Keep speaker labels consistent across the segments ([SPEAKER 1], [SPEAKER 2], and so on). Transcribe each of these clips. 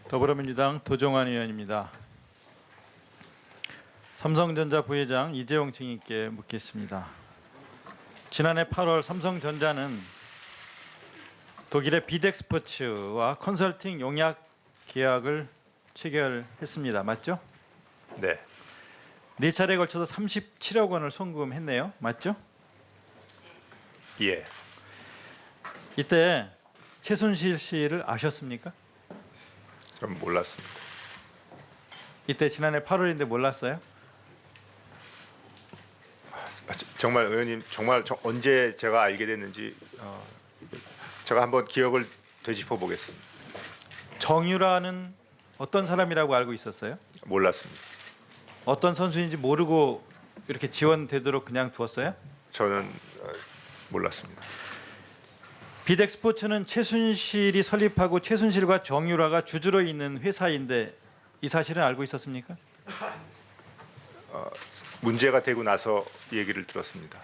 [SPEAKER 1] 더불어민주당 도종환 의원입니다. 삼성전자 부회장 이재용 증인께 묻겠습니다. 지난해 8월 삼성전자는 독일의 비덱스포츠와 컨설팅 용약 계약을 체결했습니다. 맞죠?
[SPEAKER 2] 네,
[SPEAKER 1] 네 차례에 걸쳐서 37억 원을 송금했네요. 맞죠?
[SPEAKER 2] 예,
[SPEAKER 1] 이때 최순실 씨를 아셨습니까?
[SPEAKER 2] 좀 몰랐습니다.
[SPEAKER 1] 이때 지난해 8월인데 몰랐어요?
[SPEAKER 2] 정말 의원님, 정말 언제 제가 알게 됐는지 제가 한번 기억을 되짚어 보겠습니다.
[SPEAKER 1] 정유라는 어떤 사람이라고 알고 있었어요?
[SPEAKER 2] 몰랐습니다.
[SPEAKER 1] 어떤 선수인지 모르고 이렇게 지원되도록 그냥 두었어요?
[SPEAKER 2] 저는 몰랐습니다.
[SPEAKER 1] 비덱스포츠는 최순실이 설립하고 최순실과 정유라가 주주로 있는 회사인데 이 사실은 알고 있었습니까?
[SPEAKER 2] 문제가 되고 나서 얘기를 들었습니다.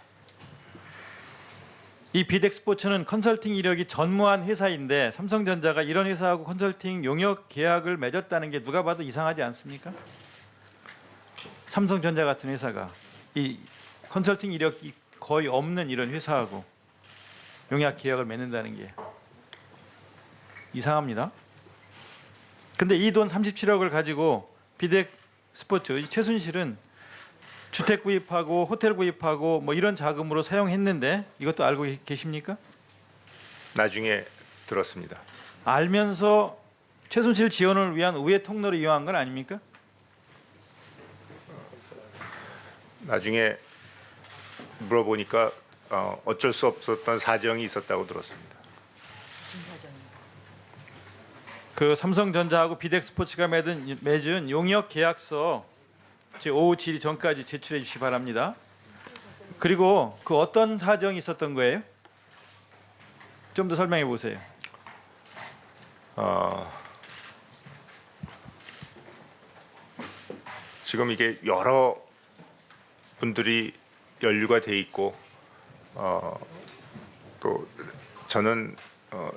[SPEAKER 1] 이 비덱스포츠는 컨설팅 이력이 전무한 회사인데 삼성전자가 이런 회사하고 컨설팅 용역 계약을 맺었다는 게 누가 봐도 이상하지 않습니까? 삼성전자 같은 회사가 이 컨설팅 이력이 거의 없는 이런 회사하고 용약 계약을 맺는다는 게 이상합니다. 근데 이 돈 37억을 가지고 비덱스포츠 최순실은 주택 구입하고 호텔 구입하고 뭐 이런 자금으로 사용했는데 이것도 알고 계십니까?
[SPEAKER 2] 나중에 들었습니다.
[SPEAKER 1] 알면서 최순실 지원을 위한 우회 통로를 이용한 건 아닙니까?
[SPEAKER 2] 나중에 물어보니까 어쩔 수 없었던 사정이 있었다고 들었습니다.
[SPEAKER 1] 그 삼성전자하고 비덱스포츠가 맺은 용역 계약서 오후 질의 전까지 제출해 주시기 바랍니다. 그리고 그 어떤 사정이 있었던 거예요? 좀 더 설명해 보세요.
[SPEAKER 2] 지금 이게 여러 분들이 연루가 돼 있고 또 저는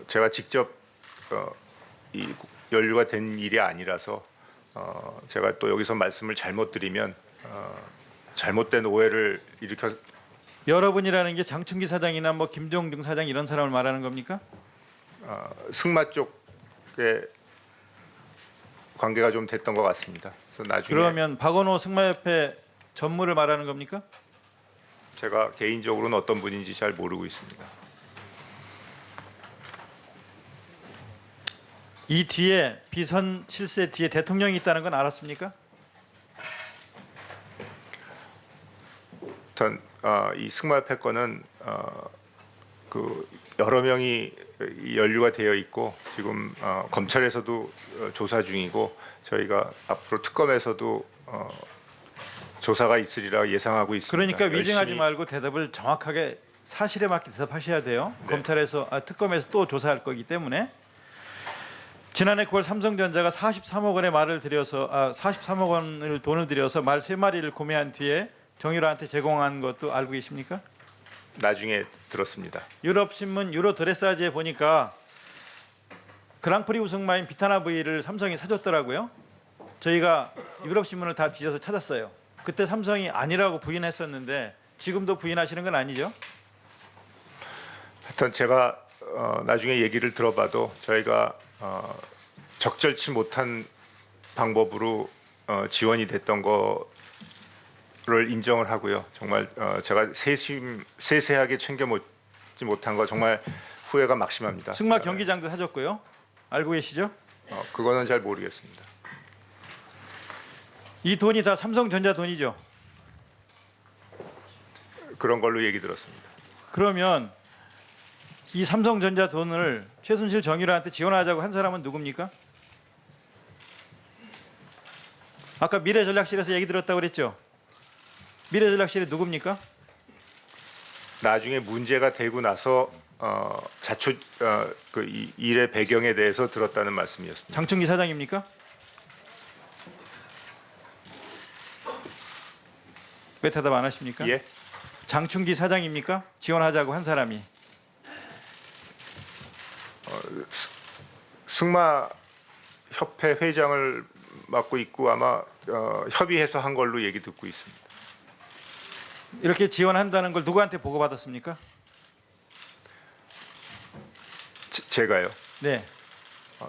[SPEAKER 2] 제가 직접 이 연루가 된 일이 아니라서 제가 또 여기서 말씀을 잘못 드리면 잘못된 오해를 일으켜.
[SPEAKER 1] 여러분이라는 게 장충기 사장이나 뭐 김종중 사장 이런 사람을 말하는 겁니까?
[SPEAKER 2] 승마 쪽에 관계가 좀 됐던 것 같습니다. 그래서 나중에
[SPEAKER 1] 그러면 박원호 승마협회 전무를 말하는 겁니까?
[SPEAKER 2] 제가 개인적으로는 어떤 분인지 잘 모르고 있습니다.
[SPEAKER 1] 이 뒤에 비선 실세 뒤에 대통령이 있다는 건 알았습니까?
[SPEAKER 2] 전 이 승마협회 건은 그 여러 명이 연루가 되어 있고 지금 검찰에서도 조사 중이고 저희가 앞으로 특검에서도 조사가 있으리라 예상하고 있습니다.
[SPEAKER 1] 그러니까 위증하지
[SPEAKER 2] 열심히.
[SPEAKER 1] 말고 대답을 정확하게 사실에 맞게 대답하셔야 돼요.
[SPEAKER 2] 네.
[SPEAKER 1] 검찰에서 특검에서 또 조사할 거기 때문에 지난해 9월 삼성전자가 43억 원의 말을 들여서 43억 원을 돈을 들여서 말 3마리를 구매한 뒤에 정유라한테 제공한 것도 알고 계십니까?
[SPEAKER 2] 나중에 들었습니다.
[SPEAKER 1] 유럽 신문 유로 드레사지에 보니까 그랑프리 우승마인 비타나 V를 삼성이 사줬더라고요. 저희가 유럽 신문을 다 뒤져서 찾았어요. 그때 삼성이 아니라고 부인했었는데 지금도 부인하시는 건 아니죠?
[SPEAKER 2] 하여튼 제가 나중에 얘기를 들어봐도 저희가 적절치 못한 방법으로 지원이 됐던 거를 인정을 하고요. 정말 제가 세세하게 챙겨 먹지 못한 거 정말 후회가 막심합니다.
[SPEAKER 1] 승마 경기장도 사줬고요. 알고 계시죠?
[SPEAKER 2] 그거는 잘 모르겠습니다.
[SPEAKER 1] 이 돈이 다 삼성전자 돈이죠.
[SPEAKER 2] 그런 걸로 얘기 들었습니다.
[SPEAKER 1] 그러면 이 삼성전자 돈을 최순실 정유라한테 지원하자고 한 사람은 누굽니까? 아까 미래전략실에서 얘기 들었다고 그랬죠? 미래전략실이 누굽니까?
[SPEAKER 2] 나중에 문제가 되고 나서 그 이 일의 배경에 대해서 들었다는 말씀이었습니다.
[SPEAKER 1] 장충기 사장입니까? 왜 대답 안 하십니까?
[SPEAKER 2] 예?
[SPEAKER 1] 장충기 사장입니까? 지원하자고 한 사람이.
[SPEAKER 2] 승마 협회 회장을 맡고 있고 아마 협의해서 한 걸로 얘기 듣고 있습니다.
[SPEAKER 1] 이렇게 지원한다는 걸 누구한테 보고받았습니까?
[SPEAKER 2] 제가요.
[SPEAKER 1] 네.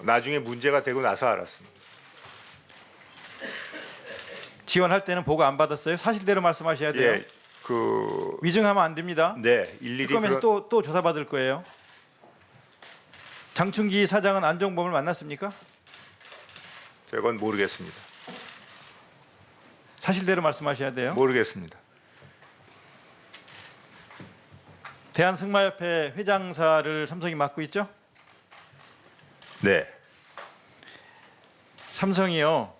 [SPEAKER 2] 나중에 문제가 되고 나서 알았습니다.
[SPEAKER 1] 지원할 때는 보고 안 받았어요? 사실대로 말씀하셔야 돼요.
[SPEAKER 2] 예, 그
[SPEAKER 1] 위증하면 안 됩니다.
[SPEAKER 2] 네, 일일이
[SPEAKER 1] 특검에서 또 조사받을 거예요. 장충기 사장은 안종범을 만났습니까?
[SPEAKER 2] 그건 모르겠습니다.
[SPEAKER 1] 사실대로 말씀하셔야 돼요.
[SPEAKER 2] 모르겠습니다.
[SPEAKER 1] 대한승마협회 회장사를 삼성이 맡고 있죠?
[SPEAKER 2] 네,
[SPEAKER 1] 삼성이요.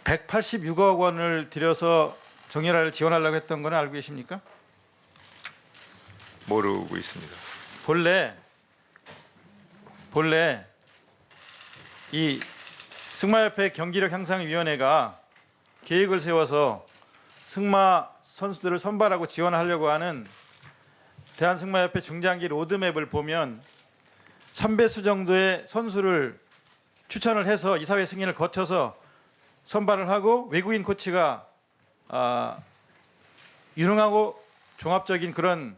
[SPEAKER 1] 186억 원을 들여서 정유라를 지원하려고 했던 거는 알고 계십니까?
[SPEAKER 2] 모르고 있습니다.
[SPEAKER 1] 본래 이 승마협회 경기력 향상위원회가 계획을 세워서 승마 선수들을 선발하고 지원하려고 하는 대한승마협회 중장기 로드맵을 보면 3배수 정도의 선수를 추천을 해서 이사회 승인을 거쳐서 선발을 하고 외국인 코치가 유능하고 종합적인 그런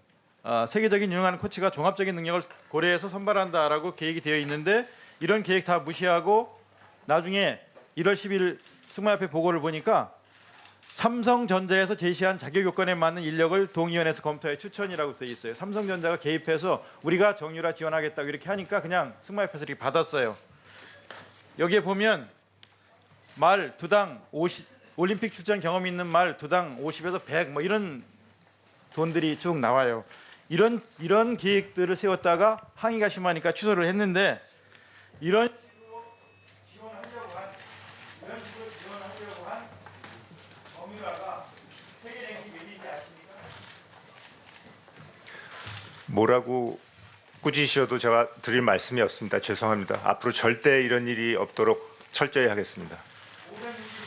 [SPEAKER 1] 세계적인 유능한 코치가 종합적인 능력을 고려해서 선발한다라고 계획이 되어 있는데 이런 계획 다 무시하고 나중에 1월 10일 승마협회 보고를 보니까 삼성전자에서 제시한 자격 요건에 맞는 인력을 동위원회에서 검토해 추천이라고 되어 있어요. 삼성전자가 개입해서 우리가 정유라 지원하겠다고 이렇게 하니까 그냥 승마협회에서 이렇게 받았어요. 여기에 보면 말 2당 50, 올림픽 출전 경험이 있는 말 2당 50에서 100 뭐 이런 돈들이 쭉 나와요. 이런 계획들을 세웠다가 항의가 심하니까 취소를 했는데 이런 식으로 지원하려고 한 정유라가 세계 랭킹 몇 위인지 아십니까?
[SPEAKER 2] 뭐라고 꾸짖으셔도 제가 드릴 말씀이 없습니다. 죄송합니다. 앞으로 절대 이런 일이 없도록 철저히 하겠습니다.
[SPEAKER 1] 560